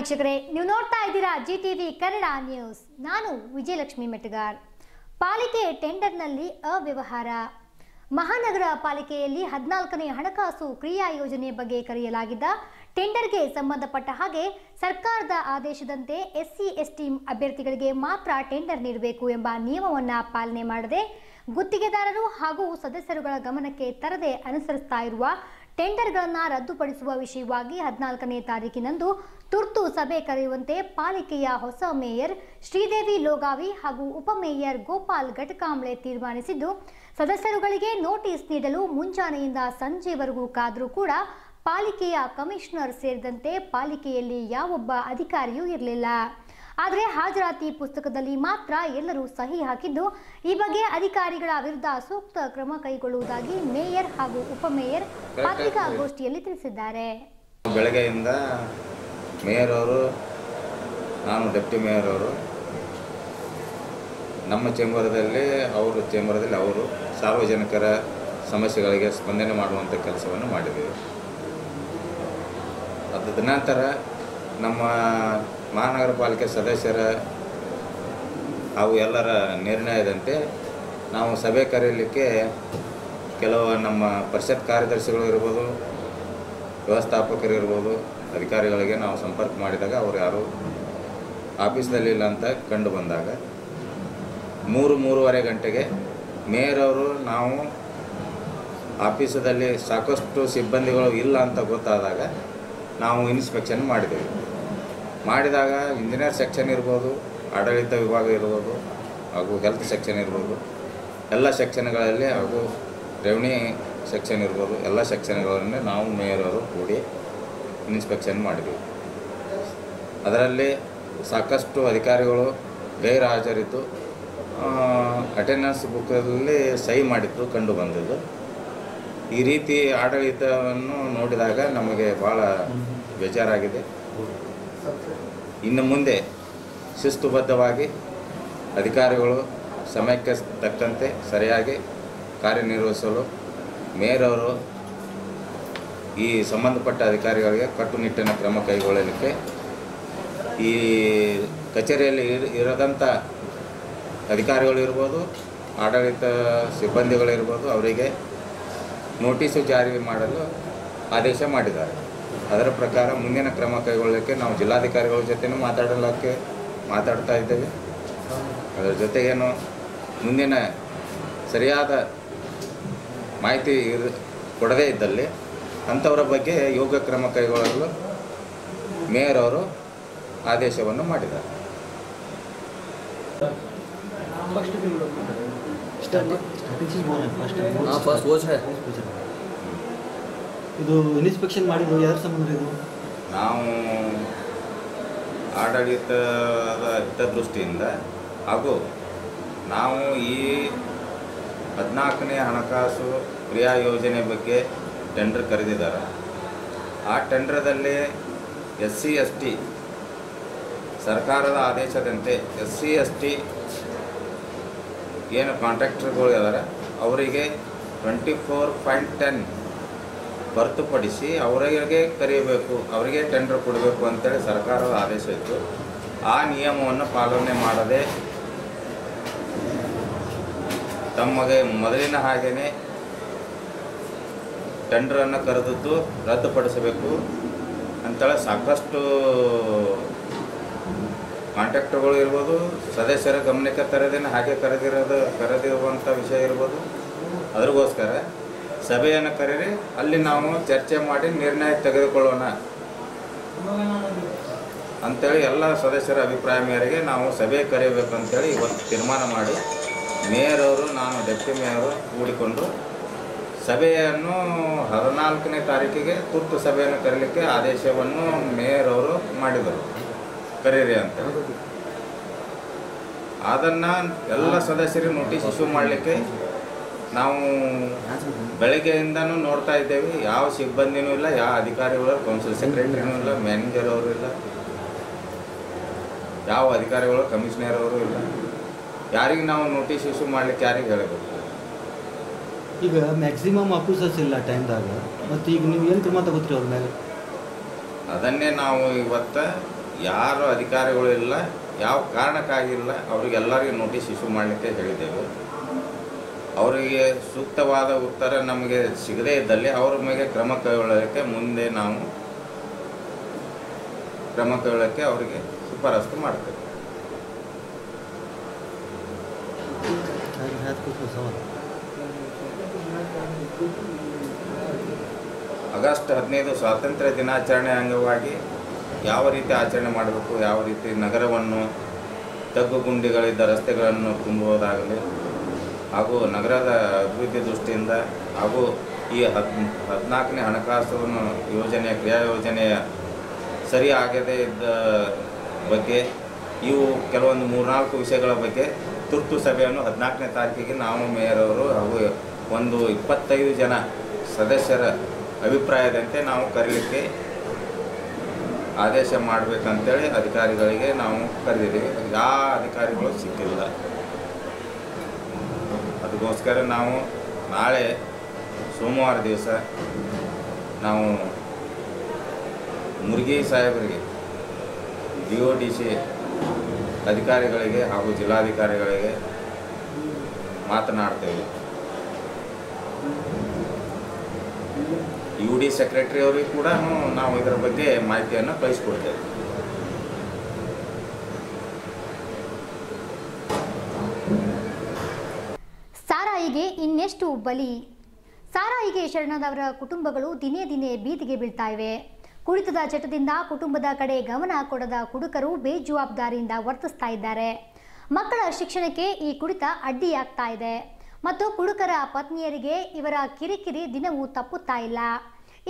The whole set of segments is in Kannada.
ವೀಕ್ಷಕರೇ, ನೀವು ನೋಡ್ತಾ ಇದ್ದೀರಾ ಜಿಟಿವಿ ಕನ್ನಡ ನ್ಯೂಸ್. ನಾನು ವಿಜಯಲಕ್ಷ್ಮಿ ಮೆಟ್ಟಗಾರ್. ಪಾಲಿಕೆ ಟೆಂಡರ್ನಲ್ಲಿ ಅವ್ಯವಹಾರ. ಮಹಾನಗರ ಪಾಲಿಕೆಯಲ್ಲಿ 14ನೇ ಹಣಕಾಸು ಕ್ರಿಯಾ ಯೋಜನೆ ಬಗ್ಗೆ ಕರೆಯಲಾಗಿದ್ದ ಟೆಂಡರ್ಗೆ ಸಂಬಂಧಪಟ್ಟ ಹಾಗೆ ಸರ್ಕಾರದ ಆದೇಶದಂತೆ ಎಸ್ಸಿ ಎಸ್ಟಿ ಅಭ್ಯರ್ಥಿಗಳಿಗೆ ಮಾತ್ರ ಟೆಂಡರ್ ನೀಡಬೇಕು ಎಂಬ ನಿಯಮವನ್ನು ಪಾಲನೆ ಮಾಡದೆ ಗುತ್ತಿಗೆದಾರರು ಹಾಗೂ ಸದಸ್ಯರುಗಳ ಗಮನಕ್ಕೆ ತರದೆ ಅನುಸರಿಸ್ತಾ ಇರುವ ಟೆಂಡರ್ಗಳನ್ನು ರದ್ದುಪಡಿಸುವ ವಿಷಯವಾಗಿ 14ನೇ ತಾರೀಕಿನಂದು ತುರ್ತು ಸಭೆ ಕರೆಯುವಂತೆ ಪಾಲಿಕೆಯ ಹೊಸ ಮೇಯರ್ ಶ್ರೀದೇವಿ ಲೋಗಾವಿ ಹಾಗೂ ಉಪಮೇಯರ್ ಗೋಪಾಲ್ ಘಟಕಾಂಬ್ಳೆ ತೀರ್ಮಾನಿಸಿದ್ದು, ಸದಸ್ಯರುಗಳಿಗೆ ನೋಟಿಸ್ ನೀಡಲು ಮುಂಜಾನೆಯಿಂದ ಸಂಜೆವರೆಗೂ ಕಾದರೂ ಕೂಡ ಪಾಲಿಕೆಯ ಕಮಿಷನರ್ ಸೇರಿದಂತೆ ಪಾಲಿಕೆಯಲ್ಲಿ ಯಾವೊಬ್ಬ ಅಧಿಕಾರಿಯೂ ಇರಲಿಲ್ಲ. ಆದರೆ ಹಾಜರಾತಿ ಪುಸ್ತಕದಲ್ಲಿ ಮಾತ್ರ ಎಲ್ಲರೂ ಸಹಿ ಹಾಕಿದ್ದು, ಈ ಬಗ್ಗೆ ಅಧಿಕಾರಿಗಳ ವಿರುದ್ಧ ಸೂಕ್ತ ಕ್ರಮ ಕೈಗೊಳ್ಳುವುದಾಗಿ ಮೇಯರ್ ಹಾಗೂ ಉಪಮೇಯರ್ ಪತ್ರಿಕಾಗೋಷ್ಠಿಯಲ್ಲಿ ತಿಳಿಸಿದ್ದಾರೆ. ಬೆಳಗ್ಗೆಯಿಂದ ಮೇಯರ್ ಅವರು, ನಾನು ಡೆಪ್ಟಿ ಮೇಯರ್ ಅವರು ನಮ್ಮ ಚೇಂಬರ್ದಲ್ಲಿ, ಅವರ ಚೇಂಬರ್ದಲ್ಲಿ ಅವರು ಸಾರ್ವಜನಿಕರ ಸಮಸ್ಯೆಗಳಿಗೆ ಸ್ಪಂದನೆ ಮಾಡುವಂಥ ಕೆಲಸವನ್ನು ಮಾಡಿದ್ದೀವಿ. ಅದಾದ ನಂತರ ನಮ್ಮ ಮಹಾನಗರ ಪಾಲಿಕೆ ಸದಸ್ಯರ ಹಾಗೂ ಎಲ್ಲರ ನಿರ್ಣಯದಂತೆ ನಾವು ಸಭೆ ಕರೆಯಲಿಕ್ಕೆ ಕೆಲವು ನಮ್ಮ ಪರಿಷತ್ ಕಾರ್ಯದರ್ಶಿಗಳು ಇರ್ಬೋದು, ವ್ಯವಸ್ಥಾಪಕರು ಇರ್ಬೋದು, ಅಧಿಕಾರಿಗಳಿಗೆ ನಾವು ಸಂಪರ್ಕ ಮಾಡಿದಾಗ ಅವರು ಯಾರು ಆಫೀಸ್ನಲ್ಲಿಲ್ಲ ಅಂತ ಕಂಡು ಬಂದಾಗ 3-3:30 ಗಂಟೆಗೆ ಮೇಯರ್ ಅವರು ನಾವು ಆಫೀಸದಲ್ಲಿ ಸಾಕಷ್ಟು ಸಿಬ್ಬಂದಿಗಳು ಇಲ್ಲ ಅಂತ ಗೊತ್ತಾದಾಗ ನಾವು ಇನ್ಸ್ಪೆಕ್ಷನ್ ಮಾಡಿದಾಗ ಇಂಜಿನಿಯರ್ ಸೆಕ್ಷನ್ ಇರ್ಬೋದು, ಆಡಳಿತ ವಿಭಾಗ ಇರ್ಬೋದು, ಹಾಗೂ ಹೆಲ್ತ್ ಸೆಕ್ಷನ್ ಇರ್ಬೋದು, ಎಲ್ಲ ಸೆಕ್ಷನ್ಗಳಲ್ಲಿ ಹಾಗೂ ರೆವಿನ್ಯೂ ಸೆಕ್ಷನ್ ಇರ್ಬೋದು, ಎಲ್ಲ ಸೆಕ್ಷನ್ಗಳನ್ನು ನಾವು ಮೇಯರ್ ಅವರು ಕೂಡಿ ಇನ್ಸ್ಪೆಕ್ಷನ್ ಮಾಡಿದ್ದೀವಿ. ಅದರಲ್ಲಿ ಸಾಕಷ್ಟು ಅಧಿಕಾರಿಗಳು ಗೈರು ಹಾಜರಿದ್ದು ಅಟೆಂಡೆನ್ಸ್ ಬುಕ್ಕಲ್ಲಿ ಸಹಿ ಮಾಡಿದ್ದು ಕಂಡು ಬಂದಿದ್ದು. ಈ ರೀತಿ ಆಡಳಿತವನ್ನು ನೋಡಿದಾಗ ನಮಗೆ ಭಾಳ ಬೇಜಾರಾಗಿದೆ. ಇನ್ನು ಮುಂದೆ ಶಿಸ್ತುಬದ್ಧವಾಗಿ ಅಧಿಕಾರಿಗಳು ಸಮಯಕ್ಕೆ ತಕ್ಕಂತೆ ಸರಿಯಾಗಿ ಕಾರ್ಯನಿರ್ವಹಿಸಲು ಮೇಯರ್ ಅವರು ಈ ಸಂಬಂಧಪಟ್ಟ ಅಧಿಕಾರಿಗಳಿಗೆ ಕಟ್ಟುನಿಟ್ಟಿನ ಕ್ರಮ ಕೈಗೊಳ್ಳಲಿಕ್ಕೆ ಈ ಕಚೇರಿಯಲ್ಲಿ ಇರದಂಥ ಅಧಿಕಾರಿಗಳಿರ್ಬೋದು, ಆಡಳಿತ ಸಿಬ್ಬಂದಿಗಳಿರ್ಬೋದು, ಅವರಿಗೆ ನೋಟಿಸು ಜಾರಿ ಮಾಡಲು ಆದೇಶ ಮಾಡಿದ್ದಾರೆ. ಅದರ ಪ್ರಕಾರ ಮುಂದಿನ ಕ್ರಮ ಕೈಗೊಳ್ಳಲಿಕ್ಕೆ ನಾವು ಜಿಲ್ಲಾಧಿಕಾರಿಗಳ ಜೊತೆನೂ ಮಾತಾಡ್ತಾ ಇದ್ದೇವೆ. ಅದರ ಜೊತೆಗೇನು ಮುಂದಿನ ಸರಿಯಾದ ಮಾಹಿತಿ ಕೊಡದೇ ಇದ್ದಲ್ಲಿ ಅಂಥವರ ಬಗ್ಗೆ ಯೋಗ್ಯ ಕ್ರಮ ಕೈಗೊಳ್ಳಲು ಮೇಯರ್ ಅವರು ಆದೇಶವನ್ನು ಮಾಡಿದ್ದಾರೆ. ಇದು ಇನ್ಸ್ಪೆಕ್ಷನ್ ಮಾಡಿದ್ದು ಯಾರ ಸಂಬಂಧ? ಇದು ನಾವು ಆಡಳಿತದ ಹಿತದೃಷ್ಟಿಯಿಂದ ಹಾಗೂ ನಾವು ಈ 14ನೇ ಹಣಕಾಸು ಕ್ರಿಯಾ ಯೋಜನೆ ಬಗ್ಗೆ ಟೆಂಡರ್ ಕರೆದಿದ್ದಾರೆ. ಆ ಟೆಂಡರ್ದಲ್ಲಿ ಎಸ್ಸಿ ಎಸ್ಟಿ ಸರ್ಕಾರದ ಆದೇಶದಂತೆ ಎಸ್ಸಿ ಎಸ್ಟಿ ಏನು ಕಾಂಟ್ರಾಕ್ಟರ್ಗಳು ಇದ್ದಾರೆ ಅವರಿಗೆ 24.10 ಹೊರತುಪಡಿಸಿ ಅವರಿಗೆ ಕರೆಯಬೇಕು, ಅವರಿಗೆ ಟೆಂಡರ್ ಕೊಡಬೇಕು ಅಂತೇಳಿ ಸರ್ಕಾರದ ಆದೇಶ ಇತ್ತು. ಆ ನಿಯಮವನ್ನು ಪಾಲನೆ ಮಾಡದೆ ತಮಗೆ ಮೊದಲಿನ ಹಾಗೆಯೇ ಟೆಂಡರನ್ನು ಕರೆದದ್ದು ರದ್ದುಪಡಿಸಬೇಕು ಅಂತೇಳಿ ಸಾಕಷ್ಟು ಕಾಂಟ್ರಾಕ್ಟರ್ಗಳು ಇರ್ಬೋದು, ಸದಸ್ಯರ ಗಮನಕ್ಕೆ ತರದೇನೆ ಹಾಗೆ ಕರೆದಿರುವಂಥ ವಿಷಯ ಇರ್ಬೋದು. ಅದ್ರಗೋಸ್ಕರ ಸಭೆಯನ್ನು ಕರೀರಿ, ಅಲ್ಲಿ ನಾವು ಚರ್ಚೆ ಮಾಡಿ ನಿರ್ಣಯ ತೆಗೆದುಕೊಳ್ಳೋಣ ಅಂಥೇಳಿ ಎಲ್ಲ ಸದಸ್ಯರ ಅಭಿಪ್ರಾಯ ಮೇರೆಗೆ ನಾವು ಸಭೆ ಕರೆಯಬೇಕಂತೇಳಿ ಇವತ್ತು ತೀರ್ಮಾನ ಮಾಡಿ ಮೇಯರ್ ಅವರು, ನಾನು ಡೆಪ್ಟಿ ಮೇಯರು ಕೂಡಿಕೊಂಡು ಸಭೆಯನ್ನು 14ನೇ ತಾರೀಕಿಗೆ ತುರ್ತು ಸಭೆಯನ್ನು ಕರೀಲಿಕ್ಕೆ ಆದೇಶವನ್ನು ಮೇಯರ್ ಅವರು ಮಾಡಿದರು, ಕರೀರಿ ಅಂತ. ಅದನ್ನು ಎಲ್ಲ ಸದಸ್ಯರಿಗೆ ನೋಟಿಸ್ ಇಶ್ಯೂ ಮಾಡಲಿಕ್ಕೆ ನಾವು ಬೆಳಗ್ಗೆಯಿಂದನೂ ನೋಡ್ತಾ ಇದ್ದೇವೆ. ಯಾವ ಸಿಬ್ಬಂದಿನೂ ಇಲ್ಲ, ಯಾವ ಅಧಿಕಾರಿಗಳು, ಕೌನ್ಸಿಲ್ ಸೆಕ್ರೆಟರಿನೂ ಇಲ್ಲ, ಮ್ಯಾನೇಜರ್ ಅವರು ಇಲ್ಲ, ಯಾವ ಅಧಿಕಾರಿಗಳು, ಕಮಿಷನರ್ ಅವರು ಇಲ್ಲ. ಯಾರಿಗೆ ನಾವು ನೋಟಿಸ್ ಇಶ್ಯೂ ಮಾಡಲಿಕ್ಕೆ ಯಾರಿಗೆ ಹೇಳಬೇಕು? ಈಗ ಮ್ಯಾಕ್ಸಿಮಮ್ ಆಫೀಸರ್ಸ್ ಇಲ್ಲ ಟೈಮ್ದಾಗ, ಮತ್ತು ಈಗ ನೀವು ಏನು ಕ್ರಮ ತಗೋತೀರಿ ಅವ್ರ ಮೇಲೆ? ಅದನ್ನೇ ನಾವು ಇವತ್ತು ಯಾರು ಅಧಿಕಾರಿಗಳು ಇಲ್ಲ, ಯಾವ ಕಾರಣಕ್ಕಾಗಿಲ್ಲ ಅವರಿಗೆಲ್ಲರಿಗೂ ನೋಟಿಸ್ ಇಶ್ಯೂ ಮಾಡಲಿಕ್ಕೆ ಹೇಳಿದ್ದೇವೆ. ಅವರಿಗೆ ಸೂಕ್ತವಾದ ಉತ್ತರ ನಮಗೆ ಸಿಗದೇ ಇದ್ದಲ್ಲಿ ಅವರ ಮೇಲೆ ಕ್ರಮ ಕೈಗೊಳ್ಳಲಿಕ್ಕೆ ಮುಂದೆ ನಾವು ಕ್ರಮ ಕೈಗೊಳ್ಳಲಿಕ್ಕೆ ಅವರಿಗೆ ಶಿಫಾರಸು ಮಾಡ್ತೇವೆ. ಆಗಸ್ಟ್ 15 ಸ್ವಾತಂತ್ರ್ಯ ದಿನಾಚರಣೆ ಅಂಗವಾಗಿ ಯಾವ ರೀತಿ ಆಚರಣೆ ಮಾಡಬೇಕು, ಯಾವ ರೀತಿ ನಗರವನ್ನು ತಗ್ಗುಗುಂಡಿಗಳಿದ್ದ ರಸ್ತೆಗಳನ್ನು ತುಂಬುವುದಾಗಲಿ ಹಾಗೂ ನಗರದ ಅಭಿವೃದ್ಧಿ ದೃಷ್ಟಿಯಿಂದ ಹಾಗೂ ಈ 14ನೇ ಹಣಕಾಸು ಯೋಜನೆ ಕ್ರಿಯಾ ಯೋಜನೆಯ ಸರಿ ಆಗದೇ ಇದ್ದ ಬಗ್ಗೆ ಇವು ಕೆಲವೊಂದು 3-4 ವಿಷಯಗಳ ಬಗ್ಗೆ ತುರ್ತು ಸಭೆಯನ್ನು 14ನೇ ತಾರೀಕಿಗೆ ನಾವು ಮೇಯರ್ ಅವರು ಹಾಗೂ ಒಂದು 25 ಜನ ಸದಸ್ಯರ ಅಭಿಪ್ರಾಯದಂತೆ ನಾವು ಕರೀಲಿಕ್ಕೆ ಆದೇಶ ಮಾಡಬೇಕಂತೇಳಿ ಅಧಿಕಾರಿಗಳಿಗೆ ನಾವು ಕರೆದಿದ್ದೀವಿ. ಯಾವ ಅಧಿಕಾರಿಗಳು ಸಿಕ್ಕಿಲ್ಲ. ಅದಕ್ಕೋಸ್ಕರ ನಾವು ನಾಳೆ ಸೋಮವಾರ ದಿವಸ ನಾವು ಮುರುಗಿ ಸಾಹೇಬರಿಗೆ DODC ಅಧಿಕಾರಿಗಳಿಗೆ ಹಾಗೂ ಜಿಲ್ಲಾಧಿಕಾರಿಗಳಿಗೆ ಮಾತನಾಡ್ತೇವೆ. UD ಸೆಕ್ರೆಟರಿ ಅವರಿಗೆ ಕೂಡ ನಾವು ಇದರ ಬಗ್ಗೆ ಮಾಹಿತಿಯನ್ನು ಕಳಿಸ್ಕೊಡ್ತೇವೆ. ಸಾರಾಯಿಗೆ ಇನ್ನೆಷ್ಟು ಬಲಿ? ಸಾರಾಯಿಗೆ ಶರಣಾದವರ ಕುಟುಂಬಗಳು ದಿನೇ ದಿನೇ ಬೀದಿಗೆ ಬೀಳ್ತಾ ಇವೆ. ಕುಡಿತದ ಚಟದಿಂದ ಕುಟುಂಬದ ಕಡೆ ಗಮನ ಕೊಡದ ಕುಡುಕರು ಬೇಜವಾಬ್ದಾರಿಯಿಂದ ವರ್ತಿಸ್ತಾ ಇದ್ದಾರೆ. ಮಕ್ಕಳ ಶಿಕ್ಷಣಕ್ಕೆ ಈ ಕುಡಿತ ಅಡ್ಡಿಯಾಗ್ತಾ ಇದೆ ಮತ್ತು ಕುಡುಕರ ಪತ್ನಿಯರಿಗೆ ಇವರ ಕಿರಿಕಿರಿ ದಿನವೂ ತಪ್ಪುತ್ತಾ ಇಲ್ಲ.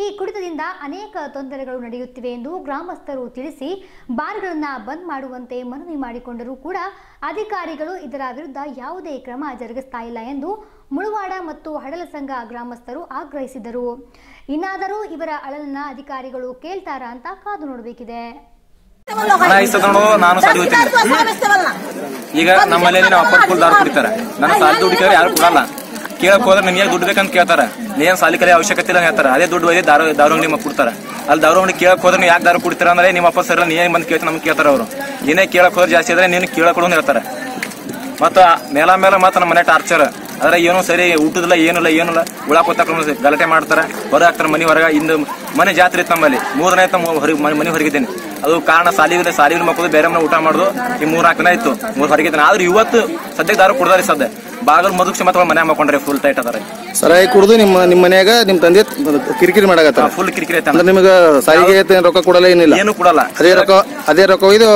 ಈ ಕುಡಿತದಿಂದ ಅನೇಕ ತೊಂದರೆಗಳು ನಡೆಯುತ್ತಿವೆ ಎಂದು ಗ್ರಾಮಸ್ಥರು ತಿಳಿಸಿ ಬಾರ್ಗಳನ್ನು ಬಂದ್ ಮಾಡುವಂತೆ ಮನವಿ ಮಾಡಿಕೊಂಡರೂ ಕೂಡ ಅಧಿಕಾರಿಗಳು ಇದರ ವಿರುದ್ಧ ಯಾವುದೇ ಕ್ರಮ ಜರುಗಿಸ್ತಾ ಇಲ್ಲ ಎಂದು ಮುಳವಾಡ ಮತ್ತು ಹಡಲ ಸಂಘ ಗ್ರಾಮಸ್ಥರು ಆಗ್ರಹಿಸಿದರು. ಇನ್ನಾದರೂ ಇವರ ಅಳಲನ್ನ ಅಧಿಕಾರಿಗಳು ಕೇಳ್ತಾರಾ ಅಂತ ಕಾದು ನೋಡಬೇಕಿದೆ. ನಾನು ಸಾಲಿ ಹೋಗ್ತೀನಿ. ಈಗ ನಮ್ಮಲ್ಲಿ ನಮ್ಮ ಅಪ್ಪ ಫುಲ್ ದಾರು ಕುಡಿತಾರೆ. ನನ್ನ ಸಾಲಿ ದುಡ್ಡು ಕೇಳಿ ಯಾರು ಕೊಡಲ್ಲ. ಕೇಳಕ್ ಹೋದ್ರೆ ನಿಮಗೆ ದುಡ್ಡು ಬೇಕಂತ ಕೇಳ್ತಾರೆ. ನೀನ್ ಸಾಲಿ ಕಲಿಯ ಅವಶ್ಯಕತೆ ಇಲ್ಲ ಹೇಳ್ತಾರೆ. ಅದೇ ದುಡ್ಡು ಒಯ್ದು ದಾರು ಅಂಗಡಿ ಮಕ್ಕ ಕೊಡ್ತಾರೆ. ಅಲ್ಲಿ ದಾರು ಅಂಗಡಿ ಕೇಳಕ್ ಹೋದ್ರೆ ಯಾಕೆ ದಾರು ಕುಡಿತಾರ ಅಂದ್ರೆ ನಿಮ್ಮ ಅಪ್ಪ ಸರ್ ನೀನೇ ಬಂದು ಕೇಳ್ತಾರೆ, ನಮ್ಗೆ ಕೇಳ್ತಾರೆ. ಅವರು ಏನೇ ಕೇಳಕ್ ಹೋದ್ರೆ ಜಾಸ್ತಿ ಆದ್ರೆ ನೀನು ಕೇಳಕ್ ಕೊಡೋದು ಹೇಳ್ತಾರೆ. ಮತ್ತ ಮೇಲ ಮತ್ತೆ ನಮ್ಮ ಮನೆ ಟಾರ್ಚರ್ ಆದ್ರೆ ಏನು ಸರಿ ಊಟದಿಲ್ಲ, ಏನಿಲ್ಲ ಉಳಾಕ್ ಹೊತ್ತ ಗಲಾಟೆ ಮಾಡ್ತಾರೆ, ಹೊರ ಹಾಕ್ತಾರೆ ಮನೆ ಹೊರಗ. ಇಂದು ಮನೆ ಜಾತ್ರೆ ಇತ್ತು ನಮ್ಮಲ್ಲಿ 3 ದಿನ ಆಯ್ತು ಮನೆ ಹೊರಗಿದ್ದೀನಿ. ಅದು ಕಾರಣ ಸಾಲಿ ಮಕ್ಕಳು ಬೇರೆ ಮನೆ ಊಟ ಮಾಡುದು ಈ 3-4 ದಿನ ಆಯ್ತು ಹೊರಗಿದ್ದೀನಿ. ಆದ್ರೆ ಇವತ್ತು ಸದ್ಯಕ್ಕೆ ದಾರು ಕುಡ್ದಾರಿ. ಸದ್ಯ ಬಾಗಲ್ ಮದುಕ್ಷ ಮತ್ತೆ ಮನೆ ಮಾಡ್ಕೊಂಡ್ರೆ ಫುಲ್ ಟೈಟ್ ಅದಾರೆ. ಸರಾಯಿ ಕುಡಿದು ನಿಮ್ಮ ಮನ್ಯಾಗ ನಿಮ್ ತಂದೆ ಕಿರಿಕಿರಿ ಮಾಡಾಕತ್ತಾರ. ಫುಲ್ ಕಿರಿಕಿರಿ ಐತೆ. ನಿಮ್ಗ ಸಾರಿಗೆ ರೊಕ್ಕ ಕೊಡಲ್ಲ, ಏನಿಲ್ಲ, ಏನು ಕೊಡಲ್ಲ. ಅದೇ ರೊಕ್ಕ ಇದು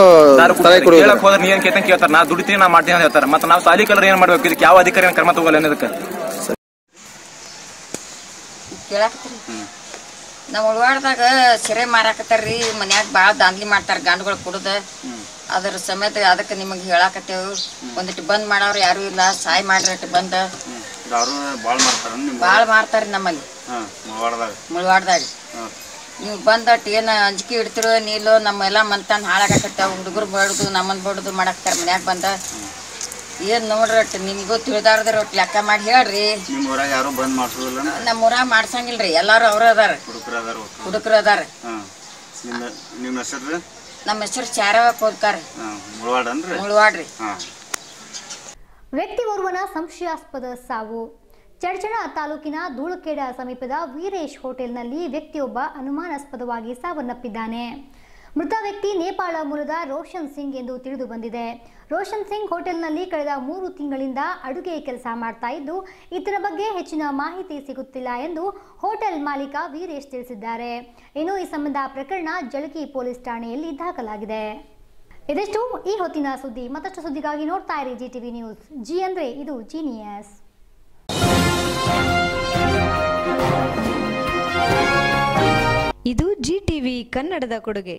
ಕೇಳಕ್ ಹೋದ್ರೆ ನೀನ್ ಕೇಳ್ತಾರೆ. ನಾ ದುಡಿತೀನಿ, ನಾ ಮಾಡ್ತೀನಿ ಅಂತ ಹೇಳ್ತಾರೆ. ಮತ್ತೆ ನಾವು ಸಾಲಿ ಕಲರ್ ಏನ್ ಮಾಡ್ಬೇಕು? ಇದಕ್ಕೆ ಯಾವ ಅಧಿಕಾರಿ ಕ್ರಮ ತಗೋಲ್ಲ ಅನ್ನೋದಕ್ಕೆ ಕೇಳಾಕತ್ರಿ. ನಾವ್ ಉಳ್ವಾಡ್ದಾಗ ಸಿರೆ ಮಾರಾಕತ್ತಾರ್ರಿ. ಮನ್ಯಾಗ ಬಾಳ ದಾಂದ್ಲಿ ಮಾಡ್ತಾರ ಗಂಡುಗಳು ಕುಡ್ದ. ಅದ್ರ ಸಮೇತ ಅದಕ್ಕೆ ನಿಮಗೆ ಹೇಳಾಕತ್ತೇವ್. ಒಂದಿಟ್ಟು ಬಂದ್ ಮಾಡವ್ರು ಯಾರು ಇಲ್ಲ. ಸಾಯ್ ಮಾಡ್ರಿ ಬಂದ ಬಾಳ ಮಾಡ್ತಾರ್ರಿ ನಮ್ಮಲ್ಲಿ ಮುಳವಾಡ್ದಾಗ. ನೀವು ಬಂದಟ್ ಏನ್ ಅಂಜಿಕೆ ಇಡ್ತಿರೋ ನೀಲೋ ನಮ್ಮೆಲ್ಲಾ ಮಂತಾನ್ ಹಾಳಾಗಕತ್ತಾವ. ಹುಡುಗರು ಬಡ್ದು ನಮ್ಮನ್ ಬಡ್ದು ಮಾಡಾಕ್ತಾರ ಮನ್ಯಾಗ ಬಂದ. ಏನ್ ನೋಡ್ರಟ್ ನಿಮ್ಗೂ ತಿಳಿದಾರ್ದ್ರ ಒಟ್ಟು ಲೆಕ್ಕ ಮಾಡಿ ಹೇಳ್ರಿ. ನಮ್ಮ ಊರಾಗ ಮಾಡ್ಸಂಗಿಲ್ರಿ. ಎಲ್ಲಾರು ಅವ್ರ ಅದಾರ, ಹುಡುಗರು ಅದಾರ. ನಮ್ಮ ಹೆಸರು ಚಾರವ ಕೋದ್ಕಾರ, ಮುಳವಾಡ್ರಿ. ವ್ಯಕ್ತಿಯೋರ್ವನ ಸಂಶಯಾಸ್ಪದ ಸಾವು. ಚಡ್ಚಣ ತಾಲೂಕಿನ ಧೂಳಖೇಡ ಸಮೀಪದ ವೀರೇಶ್ ಹೋಟೆಲ್ನಲ್ಲಿ ವ್ಯಕ್ತಿಯೊಬ್ಬ ಅನುಮಾನಾಸ್ಪದವಾಗಿ ಸಾವನ್ನಪ್ಪಿದ್ದಾನೆ. ಮೃತ ವ್ಯಕ್ತಿ ನೇಪಾಳ ಮೂಲದ ರೋಷನ್ ಸಿಂಗ್ ಎಂದು ತಿಳಿದು ಬಂದಿದೆ. ರೋಷನ್ ಸಿಂಗ್ ಹೋಟೆಲ್ನಲ್ಲಿ ಕಳೆದ 3 ತಿಂಗಳಿಂದ ಅಡುಗೆ ಕೆಲಸ ಮಾಡ್ತಾ ಇದ್ದು ಈತನ ಬಗ್ಗೆ ಹೆಚ್ಚಿನ ಮಾಹಿತಿ ಸಿಗುತ್ತಿಲ್ಲ ಎಂದು ಹೋಟೆಲ್ ಮಾಲೀಕ ವೀರೇಶ್ ತಿಳಿಸಿದ್ದಾರೆ. ಇನ್ನು ಈ ಸಂಬಂಧ ಪ್ರಕರಣ ಜಳಕಿ ಪೊಲೀಸ್ ಠಾಣೆಯಲ್ಲಿ ದಾಖಲಾಗಿದೆ. ಇದಿಷ್ಟು ಈ ಹೊತ್ತಿನ ಸುದ್ದಿ. ಮತ್ತಷ್ಟು ಸುದ್ದಿಗಾಗಿ ನೋಡ್ತಾ ಇರಿ GTV ನ್ಯೂಸ್. ಜಿ ಅಂದ್ರೆ ಇದು ಜೀನಿಯಸ್. ಇದು GTV ಕನ್ನಡದ ಕೊಡುಗೆ.